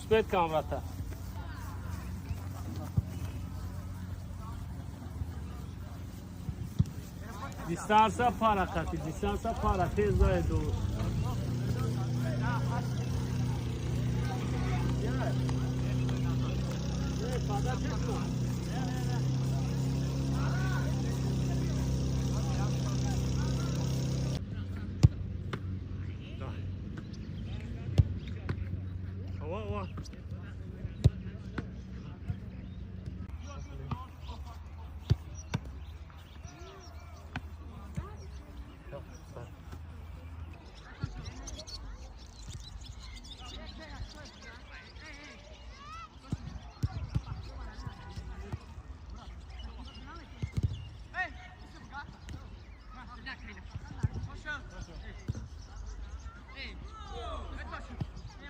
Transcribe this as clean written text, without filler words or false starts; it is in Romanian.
Spet kamrata. Distanța para, tati, distanța para, tez doar două. Oa.